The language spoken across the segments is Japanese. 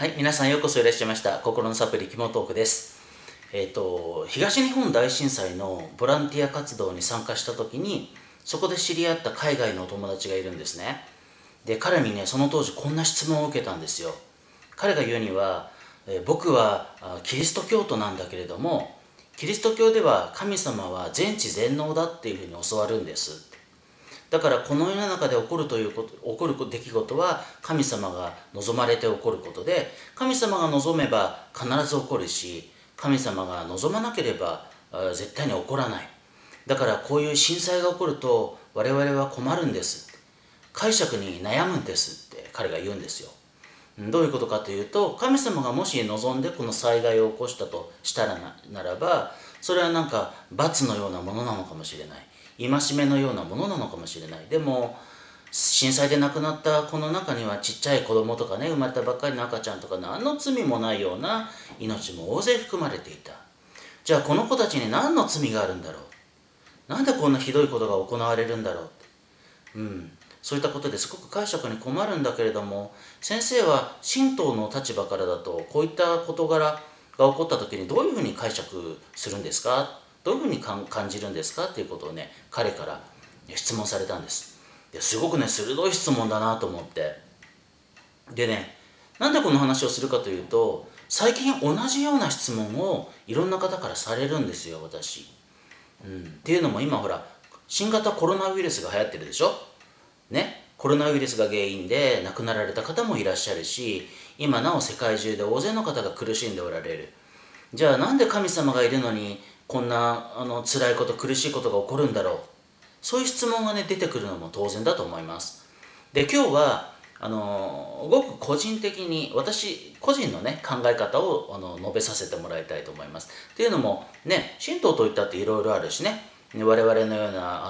はい、皆さんようこそいらっしゃいました。心のサプリ、キモトークです。東日本大震災のボランティア活動に参加した時に、そこで知り合った海外のお友達がいるんですね。で、彼にね、その当時こんな質問を受けたんですよ。彼が言うには、僕はキリスト教徒なんだけれども、キリスト教では神様は全知全能だっていうふうに教わるんです。だからこの世の中で起こる出来事は神様が望まれて起こることで、神様が望めば必ず起こるし、神様が望まなければ絶対に起こらない。だからこういう震災が起こると我々は困るんです。解釈に悩むんですって彼が言うんですよ。どういうことかというと、神様がもし望んでこの災害を起こしたとしたらならば、それはなんか罰のようなものなのかもしれない、戒めのようなものなのかもしれない。でも震災で亡くなった子の中にはちっちゃい子供とかね、生まれたばっかりの赤ちゃんとか何の罪もないような命も大勢含まれていた。じゃあこの子たちに何の罪があるんだろう、なんでこんなひどいことが行われるんだろう。そういったことですごく解釈に困るんだけれども、先生は神道の立場からだとこういった事柄が起こった時にどういうふうに解釈するんですか、どういうふうに感じるんですかっていうことをね、彼から質問されたんです。ですごくね、鋭い質問だなと思って。でね、なんでこの話をするかというと、最近同じような質問をいろんな方からされるんですよ、私。っていうのも今ほら、新型コロナウイルスが流行ってるでしょ。ね、コロナウイルスが原因で亡くなられた方もいらっしゃるし、今なお世界中で大勢の方が苦しんでおられる。じゃあなんで神様がいるのにこんな辛いこと苦しいことが起こるんだろう。そういう質問がね出てくるのも当然だと思います。で、今日はごく個人的に私個人のね考え方を述べさせてもらいたいと思います。っていうのもね、神道といったっていろいろあるしね、我々のような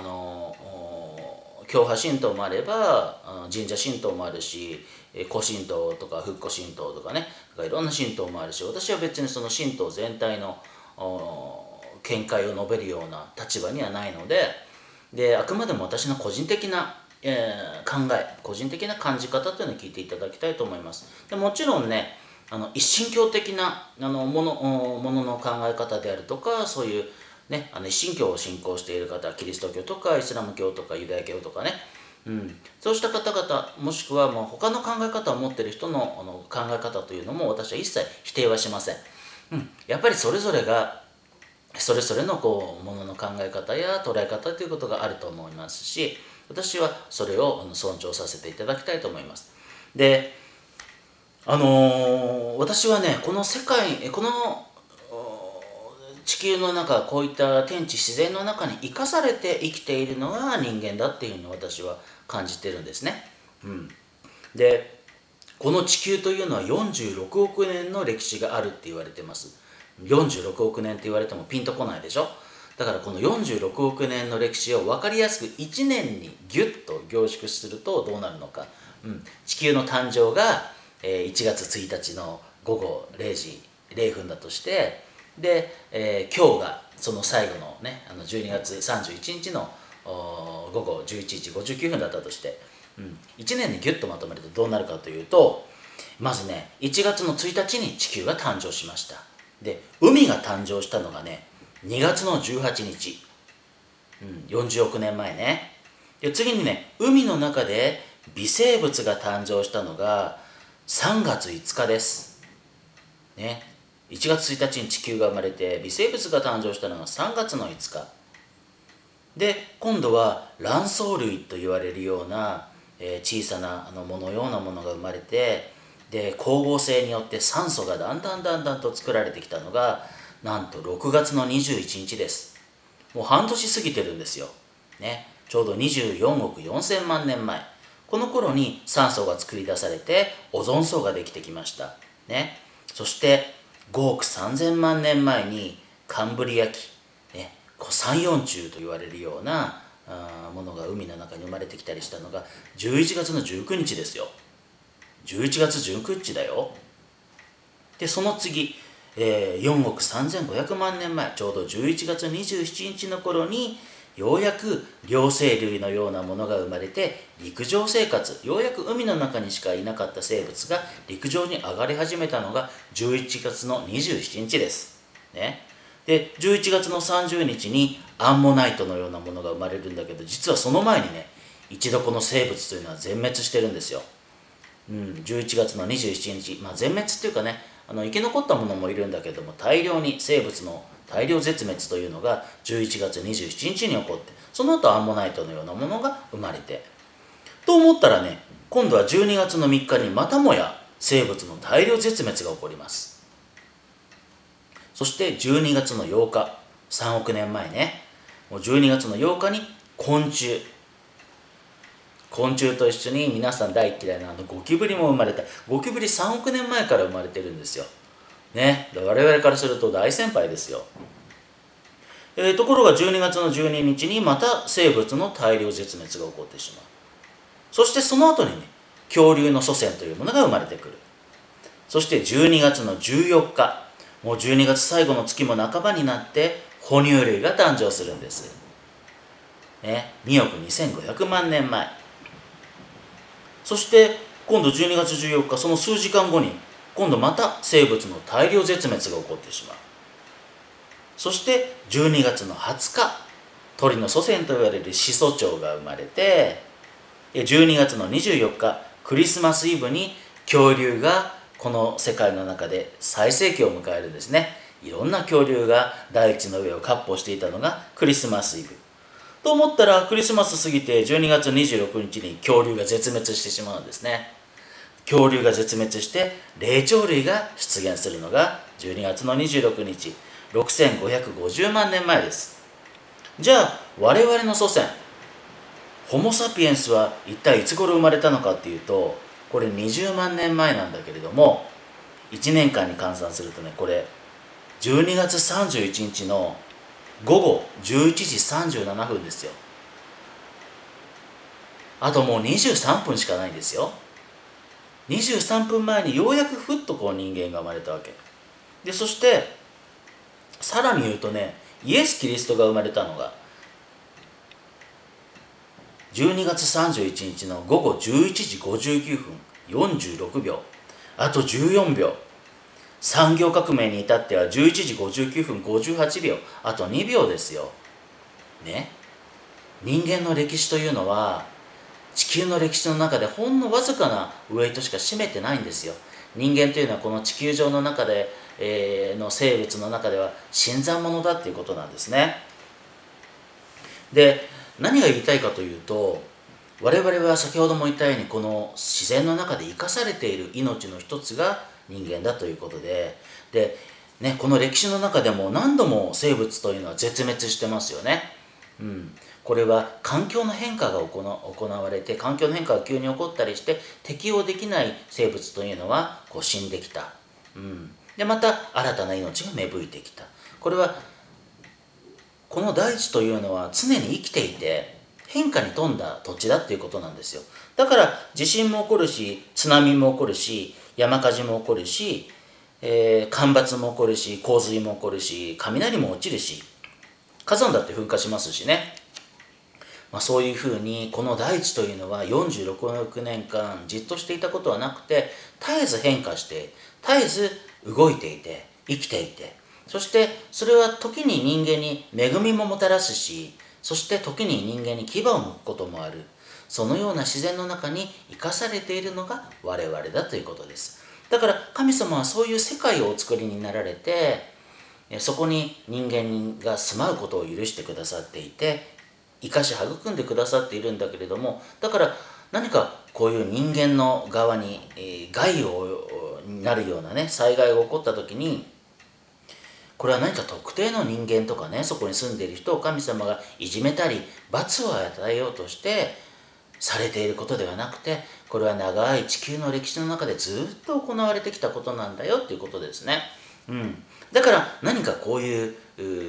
教派神道もあれば神社神道もあるし、古神道とか復古神道とかね、いろんな神道もあるし、私は別にその神道全体の見解を述べるような立場にはないので、あくまでも私の個人的な、考え、個人的な感じ方というのを聞いていただきたいと思います。でもちろんね、一神教的なものの考え方であるとか、そういうね、一神教を信仰している方、キリスト教とかイスラム教とかユダヤ教とかね、そうした方々、もしくはもう他の考え方を持っている人の考え方というのも私は一切否定はしません。やっぱりそれぞれがそれぞれのものの考え方や捉え方ということがあると思いますし、私はそれを尊重させていただきたいと思います。で、私はね、この世界、この地球の中、こういった天地自然の中に生かされて生きているのが人間だっていうのを私は感じてるんですね。で、この地球というのは46億年の歴史があるって言われてます。46億年って言われてもピンとこないでしょ。だからこの46億年の歴史を分かりやすく1年にギュッと凝縮するとどうなるのか。地球の誕生が1月1日の午後0時0分だとして、で、今日がその最後のね、12月31日の午後11時59分だったとして、1年にギュッとまとめるとどうなるかというと、まずね、1月の1日に地球が誕生しました。で、海が誕生したのがね、2月の18日、40億年前ね。で、次にね、海の中で微生物が誕生したのが3月5日です。ね。1月1日に地球が生まれて微生物が誕生したのが3月の5日。で、今度は卵巣類と言われるような、小さな藻のようなものが生まれて、で、光合成によって酸素がだんだんと作られてきたのがなんと6月の21日です。もう半年過ぎてるんですよ。ね。ちょうど24億4000万年前。この頃に酸素が作り出されてオゾン層ができてきました。ね。そして5億3000万年前にカンブリア紀、ね、古三葉虫と言われるようなものが海の中に生まれてきたりしたのが11月の19日ですよ。11月19日だよ。で、その次、4億3500万年前、ちょうど11月27日の頃にようやく両生類のようなものが生まれて陸上生活、ようやく海の中にしかいなかった生物が陸上に上がり始めたのが11月の27日です。ね。で、11月の30日にアンモナイトのようなものが生まれるんだけど、実はその前にね、一度この生物というのは全滅してるんですよ。11月の27日、全滅っていうかね、生き残ったものもいるんだけども、大量に生物の大量絶滅というのが11月27日に起こって、その後アンモナイトのようなものが生まれて、と思ったらね、今度は12月の3日にまたもや生物の大量絶滅が起こります。そして12月の8日、3億年前ね、もう12月の8日に昆虫と一緒に皆さん大嫌いなゴキブリも生まれた。ゴキブリ3億年前から生まれてるんですよ。ね、我々からすると大先輩ですよ。ところが12月の12日にまた生物の大量絶滅が起こってしまう。そしてその後にね、恐竜の祖先というものが生まれてくる。そして12月の14日、もう12月最後の月も半ばになって哺乳類が誕生するんです。ね、2億2500万年前。そして今度12月14日、その数時間後に今度また生物の大量絶滅が起こってしまう。そして12月の20日、鳥の祖先と言われる始祖鳥が生まれて、12月の24日、クリスマスイブに恐竜がこの世界の中で最盛期を迎えるんですね。いろんな恐竜が大地の上を闊歩していたのがクリスマスイブ。と思ったらクリスマス過ぎて12月26日に恐竜が絶滅してしまうんですね。恐竜が絶滅して霊長類が出現するのが12月の26日、6550万年前です。じゃあ我々の祖先、ホモ・サピエンスは一体いつ頃生まれたのかっていうと、これ20万年前なんだけれども、1年間に換算するとね、これ12月31日の午後11時37分ですよ。あともう23分しかないんですよ。23分前にようやくふっとこう人間が生まれたわけで、そしてさらに言うとね、イエス・キリストが生まれたのが12月31日の午後11時59分46秒、あと14秒。産業革命に至っては11時59分58秒、あと2秒ですよ。ね。人間の歴史というのは地球の歴史の中でほんのわずかなウエイトしか占めてないんですよ。人間というのはこの地球上の中で、の生物の中では新参者だっていうことなんですね。で、何が言いたいかというと、我々は先ほども言ったようにこの自然の中で生かされている命の一つが人間だということで、この歴史の中でも何度も生物というのは絶滅してますよね。これは環境の変化が行われて、環境の変化が急に起こったりして適応できない生物というのはこう死んできた。でまた新たな命が芽吹いてきた。これはこの大地というのは常に生きていて変化に富んだ土地だっていうことなんですよ。だから地震も起こるし、津波も起こるし、山火事も起こるし、干ばつも起こるし、洪水も起こるし、雷も落ちるし、火山だって噴火しますしね。そういうふうにこの大地というのは46億年間じっとしていたことはなくて、絶えず変化して絶えず動いていて生きていて、そしてそれは時に人間に恵みももたらすし、そして時に人間に牙を向くこともある。そのような自然の中に生かされているのが我々だということです。だから神様はそういう世界をお作りになられて、そこに人間が住まうことを許してくださっていて、生かし育んでくださっているんだけれども、だから何かこういう人間の側に害になるようなね災害が起こった時に、これは何か特定の人間とかね、そこに住んでいる人を神様がいじめたり罰を与えようとしてされていることではなくて、これは長い地球の歴史の中でずっと行われてきたことなんだよっていうことですね。だから何かこういう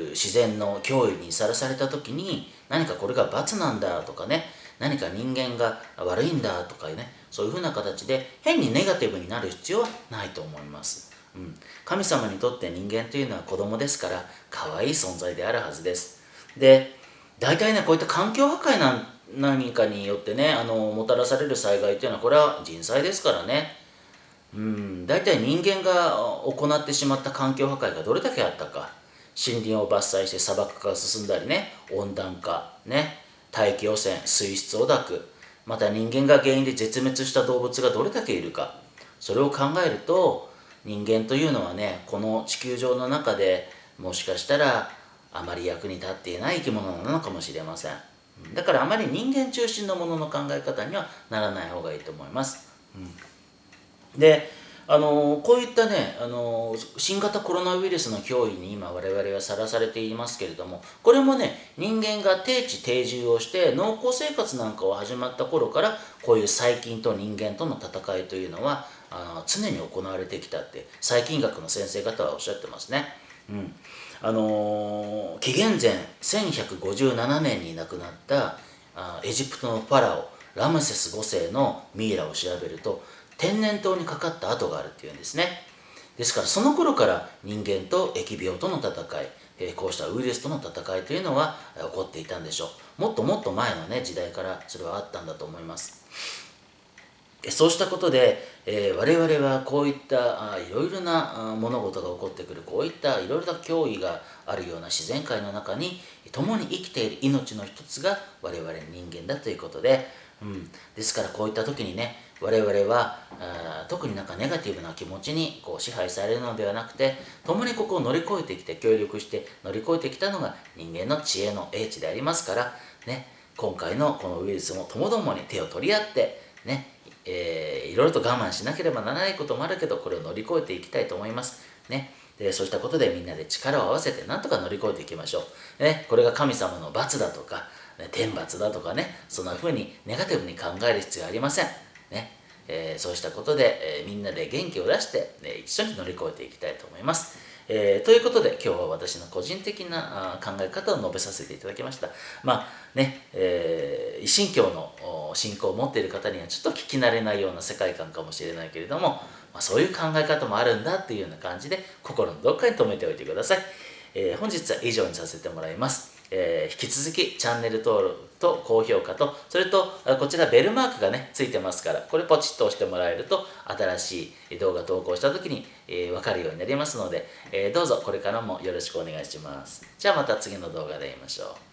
自然の脅威にさらされた時に、何かこれが罰なんだとかね、何か人間が悪いんだとかね、そういうふうな形で変にネガティブになる必要はないと思います。神様にとって人間というのは子供ですから、可愛い存在であるはずです。で、大体ねこういった環境破壊何かによってねもたらされる災害っていうのはこれは人災ですからね。大体人間が行ってしまった環境破壊がどれだけあったか。森林を伐採して砂漠化が進んだりね、温暖化ね、大気汚染、水質汚濁、また人間が原因で絶滅した動物がどれだけいるか、それを考えると人間というのはねこの地球上の中でもしかしたらあまり役に立っていない生き物なのかもしれません。だからあまり人間中心のものの考え方にはならない方がいいと思います。でこういったね新型コロナウイルスの脅威に今我々はさらされていますけれども、これもね人間が定地定住をして農耕生活なんかを始まった頃からこういう細菌と人間との戦いというのは常に行われてきたって細菌学の先生方はおっしゃってますね。紀元前1157年に亡くなったエジプトのファラオラムセス5世のミイラを調べると天然痘にかかった跡があるっていうんですね。ですからその頃から人間と疫病との戦い、こうしたウイルスとの戦いというのは起こっていたんでしょう。もっともっと前のね時代からそれはあったんだと思います。そうしたことで、我々はこういったいろいろな物事が起こってくるこういったいろいろな脅威があるような自然界の中に共に生きている命の一つが我々人間だということで、ですからこういった時にね我々は特になんかネガティブな気持ちにこう支配されるのではなくて、共にここを乗り越えてきて協力して乗り越えてきたのが人間の知恵の英知でありますからね、今回のこのウイルスもともどもに手を取り合ってね、いろいろと我慢しなければならないこともあるけどこれを乗り越えていきたいと思いますね。でそうしたことでみんなで力を合わせてなんとか乗り越えていきましょう、ね、これが神様の罰だとか天罰だとかね、そんな風にネガティブに考える必要はありませんね。そうしたことで、みんなで元気を出して、一緒に乗り越えていきたいと思います。ということで今日は私の個人的な考え方を述べさせていただきました。一神教の信仰を持っている方にはちょっと聞き慣れないような世界観かもしれないけれども、そういう考え方もあるんだっていうような感じで心のどっかに留めておいてください。本日は以上にさせてもらいます。引き続きチャンネル登録と高評価と、それとこちらベルマークがねついてますから、これポチッと押してもらえると新しい動画投稿した時に分かるようになりますので、どうぞこれからもよろしくお願いします。じゃあまた次の動画で会いましょう。